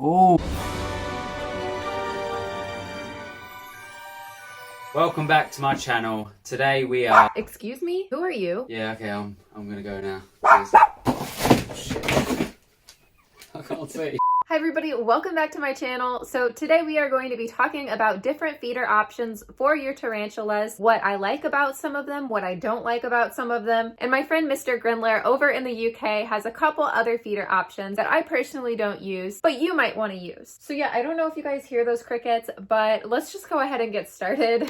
Oh. Welcome back to my channel. Today we are... Excuse me? Who are you? Yeah, okay, I'm gonna go now. Please. Oh, shit. I can't see. Hi everybody, welcome back to my channel. So today we are going to be talking about different feeder options for your tarantulas, what I like about some of them, what I don't like about some of them. And my friend Mr. Grindler over in the UK has a couple other feeder options that I personally don't use, but you might want to use. So yeah, I don't know if you guys hear those crickets, but let's just go ahead and get started.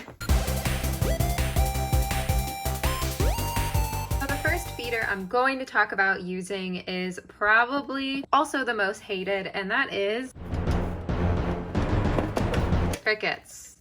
I'm going to talk about using is probably also the most hated, and that is crickets.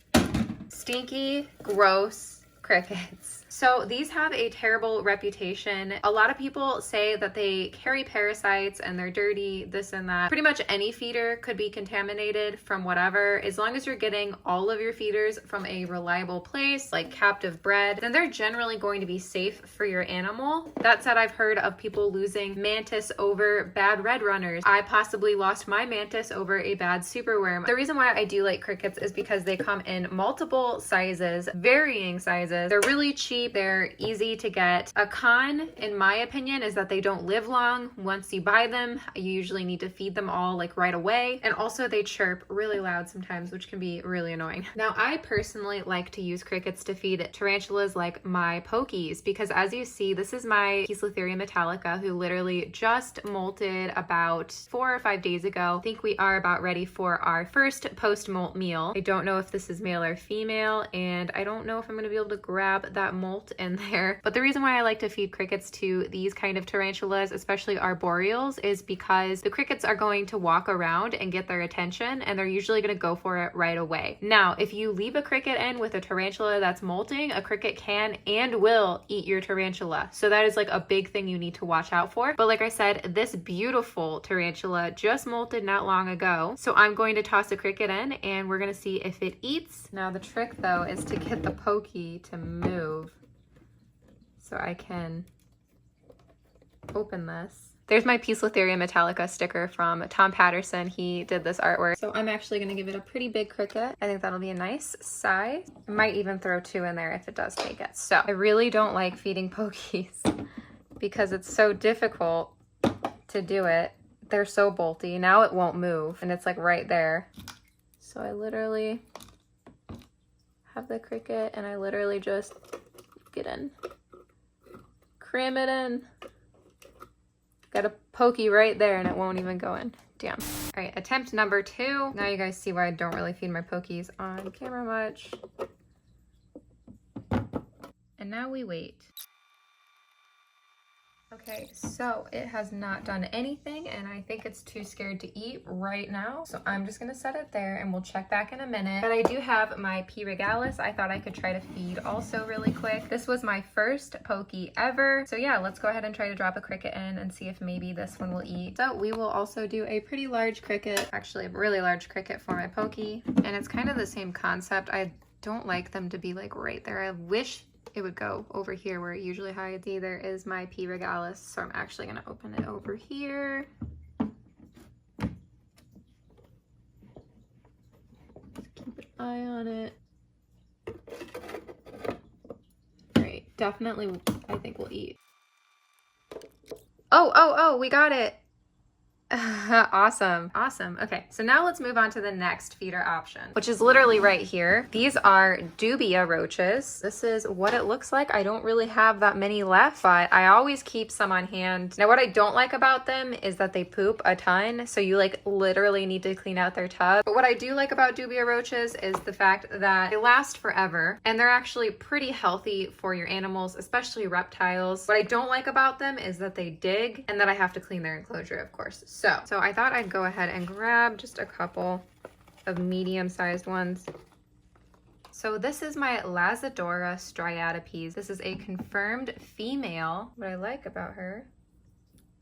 Stinky, gross crickets. So these have a terrible reputation. A lot of people say that they carry parasites and they're dirty, this and that. Pretty much any feeder could be contaminated from whatever. As long as you're getting all of your feeders from a reliable place, like captive bred, then they're generally going to be safe for your animal. That said, I've heard of people losing mantis over bad red runners. I possibly lost my mantis over a bad superworm. The reason why I do like crickets is because they come in multiple sizes, varying sizes. They're really cheap. They're easy to get. A con, in my opinion, is that they don't live long. Once you buy them, you usually need to feed them all like right away. And also they chirp really loud sometimes, which can be really annoying. Now, I personally like to use crickets to feed tarantulas like my pokies, because as you see, this is my Poecilotheria metallica, who literally just molted about 4 or 5 days ago. I think we are about ready for our first post-molt meal. I don't know if this is male or female, and I don't know if I'm gonna be able to grab that molt in there. But the reason why I like to feed crickets to these kind of tarantulas, especially arboreals, is because the crickets are going to walk around and get their attention, and they're usually going to go for it right away. Now, if you leave a cricket in with a tarantula that's molting, a cricket can and will eat your tarantula. So that is like a big thing you need to watch out for. But like I said, this beautiful tarantula just molted not long ago. So I'm going to toss a cricket in and we're going to see if it eats. Now the trick though is to get the pokey to move. So I can open this. There's my Poecilotheria metallica sticker from Tom Patterson. He did this artwork. So I'm actually gonna give it a pretty big cricket. I think that'll be a nice size. I might even throw 2 in there if it does take it. So I really don't like feeding pokies because it's so difficult to do it. They're so bolty. Now it won't move and it's like right there. So I literally have the cricket and I literally just get in. Cram it in. Got a pokey right there and it won't even go in. Damn. All right, attempt number 2. Now you guys see why I don't really feed my pokies on camera much. And now we wait. Okay, so it has not done anything and I think it's too scared to eat right now. So I'm just gonna set it there and we'll check back in a minute. But I do have my P. regalis. I thought I could try to feed also really quick. This was my first pokey ever. So yeah, let's go ahead and try to drop a cricket in and see if maybe this one will eat. So we will also do a pretty large cricket, actually a really large cricket for my pokey. And it's kind of the same concept. I don't like them to be like right there. I wish it would go over here where it usually hides. See, there is my P. regalis, so I'm actually gonna open it over here. Just keep an eye on it. Great, definitely I think we'll eat. Oh, we got it. Awesome. Okay, so now let's move on to the next feeder option, which is literally right here. These are Dubia roaches. This is what it looks like. I don't really have that many left, but I always keep some on hand. Now, what I don't like about them is that they poop a ton, so you like literally need to clean out their tub. But what I do like about Dubia roaches is the fact that they last forever, and they're actually pretty healthy for your animals, especially reptiles. What I don't like about them is that they dig, and that I have to clean their enclosure, of course. So I thought I'd go ahead and grab just a couple of medium-sized ones. So this is my Lazadora striatopes. This is a confirmed female. What I like about her,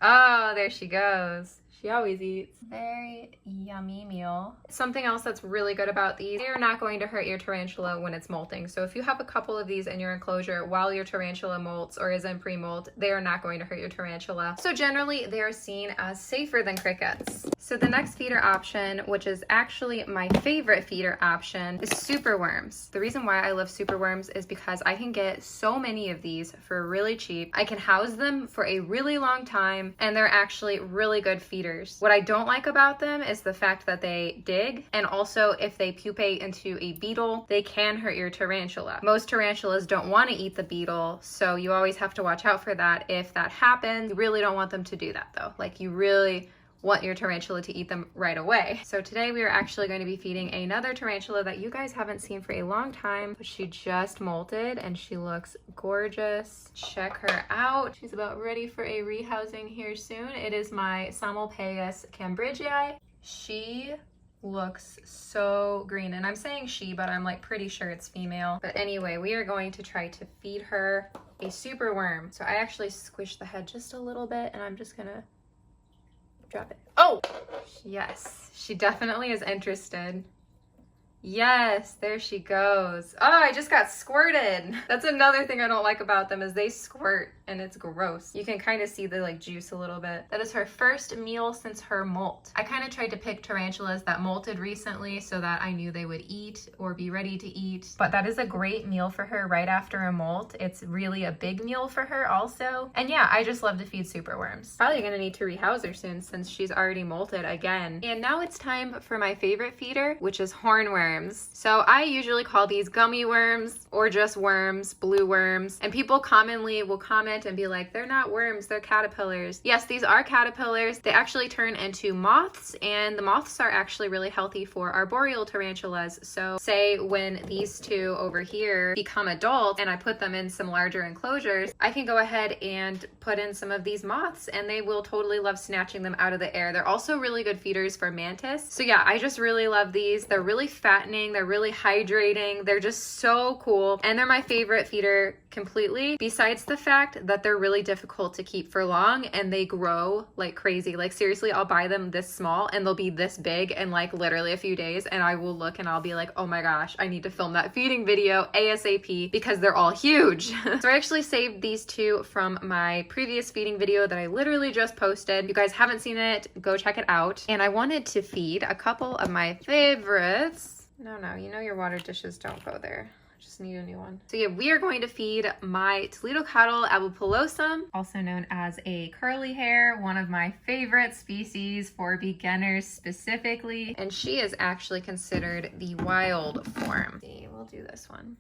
oh, there she goes. She always eats. Very yummy meal. Something else that's really good about these, they are not going to hurt your tarantula when it's molting. So if you have a couple of these in your enclosure while your tarantula molts or is in pre-molt, they are not going to hurt your tarantula. So generally they are seen as safer than crickets. So the next feeder option, which is actually my favorite feeder option, is super worms. The reason why I love super worms is because I can get so many of these for really cheap. I can house them for a really long time, and they're actually really good feeders. What I don't like about them is the fact that they dig, and also if they pupate into a beetle, they can hurt your tarantula. Most tarantulas don't want to eat the beetle, so you always have to watch out for that. If that happens, you really don't want them to do that though. Like, you really want your tarantula to eat them right away. So today we are actually going to be feeding another tarantula that you guys haven't seen for a long time, but she just molted and she looks gorgeous. Check her out. She's about ready for a rehousing here soon. It is my Samolpaeus cambridgei. She looks so green, and I'm saying she, but I'm like pretty sure it's female. But anyway, we are going to try to feed her a super worm. So I actually squished the head just a little bit, and I'm just gonna drop it. Oh, yes, she definitely is interested. Yes, there she goes. Oh, I just got squirted. That's another thing I don't like about them, is they squirt and it's gross. You can kind of see the like juice a little bit. That is her first meal since her molt. I kind of tried to pick tarantulas that molted recently so that I knew they would eat or be ready to eat. But that is a great meal for her right after a molt. It's really a big meal for her also. And yeah, I just love to feed super worms. Probably gonna need to rehouse her soon since she's already molted again. And now it's time for my favorite feeder, which is hornworms. So I usually call these gummy worms or just worms, blue worms. And people commonly will comment and be like, they're not worms, they're caterpillars. Yes, these are caterpillars. They actually turn into moths, and the moths are actually really healthy for arboreal tarantulas. So say when these two over here become adults and I put them in some larger enclosures, I can go ahead and put in some of these moths and they will totally love snatching them out of the air. They're also really good feeders for mantis. So yeah, I just really love these. They're really fattening, they're really hydrating, they're just so cool, and they're my favorite feeder completely, besides the fact that they're really difficult to keep for long and they grow like crazy. Like seriously, I'll buy them this small and they'll be this big in like literally a few days, and I will look and I'll be like, oh my gosh, I need to film that feeding video ASAP because they're all huge. So I actually saved these two from my previous feeding video that I literally just posted. If you guys haven't seen it, go check it out. And I wanted to feed a couple of my favorites. No, you know your water dishes don't go there. I just need a new one. So yeah, we are going to feed my Toledo cattle abupilosum, also known as a curly hair, one of my favorite species for beginners specifically. And she is actually considered the wild form. See, we'll do this one.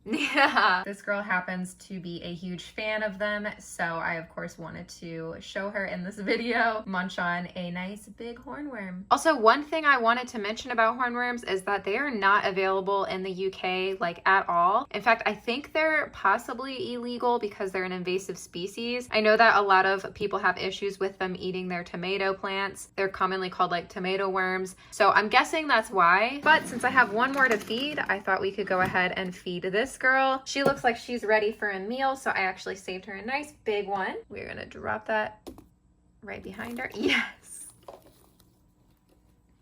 Yeah, this girl happens to be a huge fan of them, so I of course wanted to show her in this video munch on a nice big hornworm. Also, one thing I wanted to mention about hornworms is that they are not available in the UK like at all. In fact, I think they're possibly illegal because they're an invasive species. I know that a lot of people have issues with them eating their tomato plants. They're commonly called like tomato worms, so I'm guessing that's why. But since I have one more to feed, I thought we could go ahead and feed this girl. She looks like she's ready for a meal, so I actually saved her a nice big one. We're gonna drop that right behind her. Yes.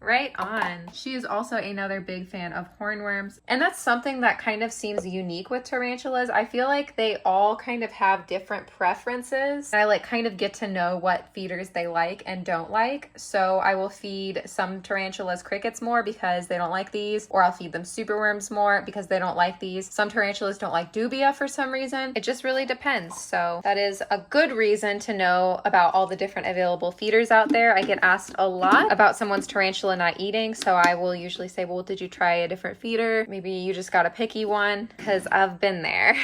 Right on. She is also another big fan of hornworms, and that's something that kind of seems unique with tarantulas. I feel like they all kind of have different preferences. I like kind of get to know what feeders they like and don't like. So I will feed some tarantulas crickets more because they don't like these, or I'll feed them superworms more because they don't like these. Some tarantulas don't like dubia for some reason. It just really depends. So that is a good reason to know about all the different available feeders out there. I get asked a lot about someone's tarantula not eating, so I will usually say, well, did you try a different feeder? Maybe you just got a picky one, because I've been there.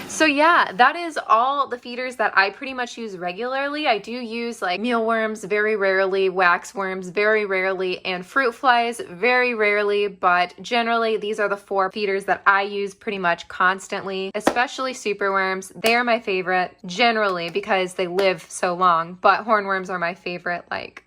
So yeah, that is all the feeders that I pretty much use regularly. I do use like mealworms very rarely, waxworms very rarely, and fruit flies very rarely, but generally these are the 4 feeders that I use pretty much constantly, especially superworms. They are my favorite generally because they live so long, but hornworms are my favorite like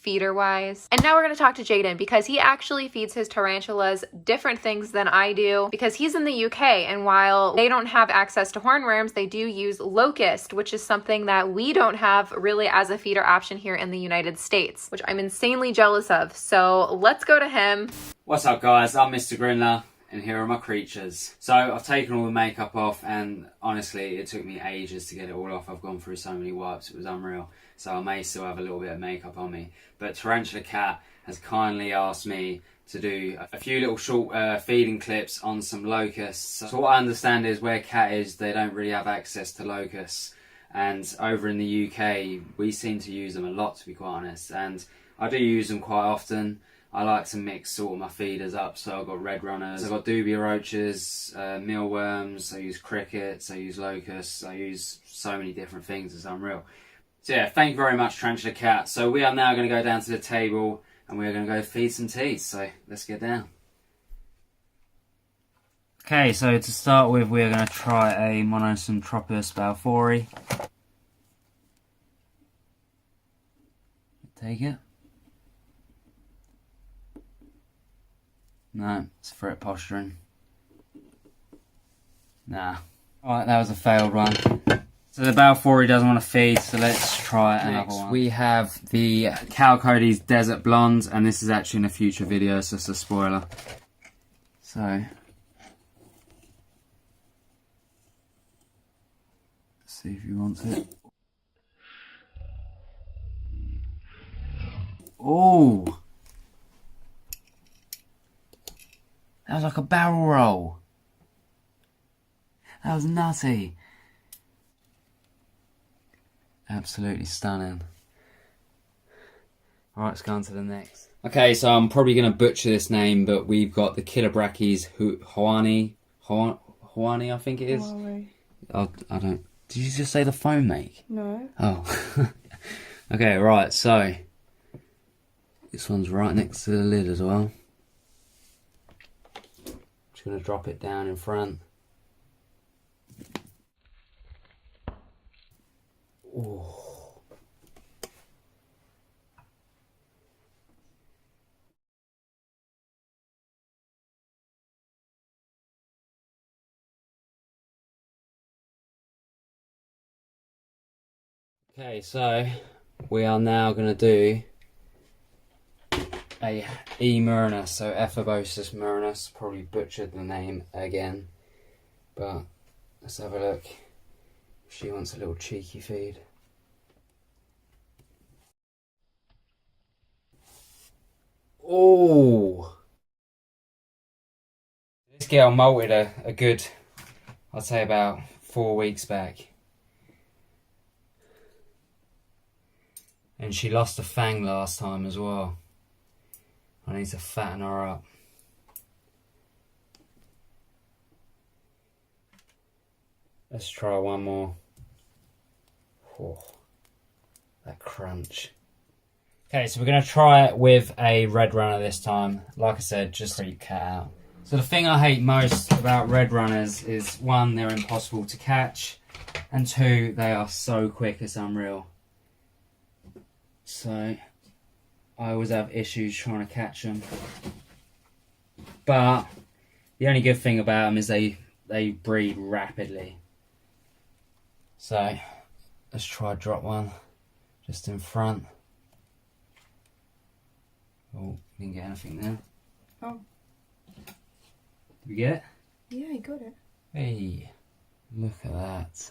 feeder wise. And now we're going to talk to Jaden because he actually feeds his tarantulas different things than I do because he's in the UK, and while they don't have access to hornworms, they do use locust, which is something that we don't have really as a feeder option here in the United States, which I'm insanely jealous of. So let's go to him. What's up guys, I'm Mr. Grinler and here are my creatures. So I've taken all the makeup off and honestly it took me ages to get it all off. I've gone through so many wipes, it was unreal. So I may still have a little bit of makeup on me. But Tarantula Kat has kindly asked me to do a few little short feeding clips on some locusts. So what I understand is where Kat is, they don't really have access to locusts. And over in the UK, we seem to use them a lot, to be quite honest. And I do use them quite often. I like to mix sort of my feeders up, so I've got red runners, I've got Dubia roaches, mealworms, I use crickets, I use locusts, I use so many different things, it's unreal. So yeah, thank you very much Tarantula Kat. So we are now going to go down to the table and we're going to go feed some teas, so let's get down. Okay, so to start with we're going to try a Monocentropius balfouri. Take it. No, it's threat posturing. Nah. Alright, that was a failed one. So the balfouri doesn't want to feed, so let's try another one. We have the Chalcodes Desert Blonde, and this is actually in a future video, so it's a spoiler. So. Let's see if he wants it. Oh! That was like a barrel roll. That was nutty. Absolutely stunning. Alright, let's go on to the next. Okay, so I'm probably going to butcher this name, but we've got the Kilobrachys Hawani, I think it is. Oh, I don't... Did you just say the phone make? No. Oh. Okay, right, so... This one's right next to the lid as well. Just going to drop it down in front. Ooh. Okay, so we are now going to do a E. murinus, so Ephobosis murinus. Probably butchered the name again, but let's have a look. She wants a little cheeky feed. Oh! This girl molted a good, I'd say about 4 weeks back. And she lost a fang last time as well. I need to fatten her up. Let's try one more. Oh, that crunch. Okay, so we're going to try it with a red runner this time. Like I said, just creep Kat out. So the thing I hate most about red runners is, one, they're impossible to catch, and two, they are so quick, it's unreal. So I always have issues trying to catch them. But the only good thing about them is they breed rapidly. So let's try drop one just in front. Oh, didn't get anything there. Oh. Did we get it? Yeah, you got it. Hey, look at that.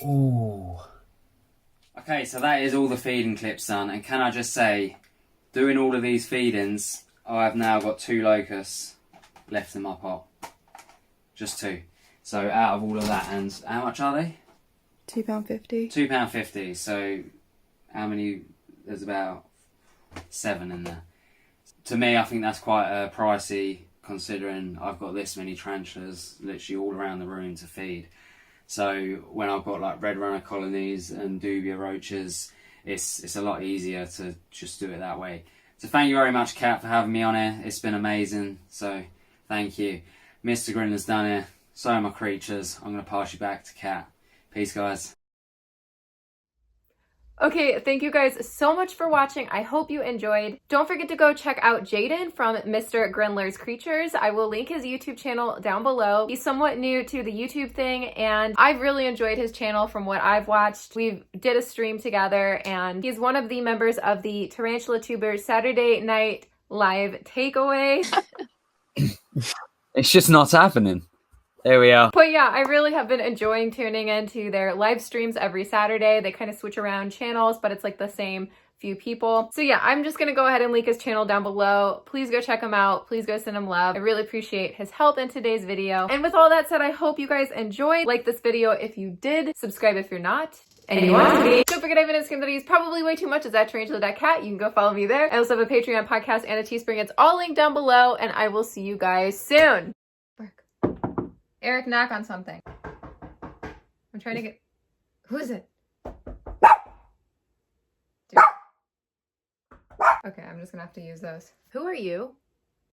Ooh. Okay, so that is all the feeding clips done, and can I just say, doing all of these feedings, I've now got 2 locusts left in my pot. Just 2. So out of all of that, and how much are they? £2.50. £2.50, so how many? There's about 7 in there. To me, I think that's quite pricey, considering I've got this many tarantulas literally all around the room to feed. So when I've got like red runner colonies and Dubia roaches, it's a lot easier to just do it that way. So thank you very much, Kat, for having me on here. It's been amazing. So thank you. Mr. Grinler's done here. So are my creatures. I'm going to pass you back to Kat. Peace, guys. Okay, thank you guys so much for watching. I hope you enjoyed. Don't forget to go check out Jaden from Mr. Grindler's Creatures. I will link his YouTube channel down below. He's somewhat new to the YouTube thing, and I've really enjoyed his channel from what I've watched. We did a stream together, and he's one of the members of the Tarantula Tubers Saturday Night Live Takeaway. It's just not happening. There we are. But yeah, I really have been enjoying tuning into their live streams every Saturday. They kind of switch around channels, but it's like the same few people. So yeah, I'm just gonna go ahead and link his channel down below. Please go check him out. Please go send him love. I really appreciate his help in today's video. And with all that said, I hope you guys enjoyed. Like this video if you did. Subscribe if you're not. And you want to be. Don't forget I have an Instagram that I use probably way too much. Is at Tarantula Kat. You can go follow me there. I also have a Patreon, podcast, and a Teespring. It's all linked down below, and I will see you guys soon. Eric, knock on something. I'm trying to get... Who is it? Dude. Okay, I'm just gonna have to use those. Who are you?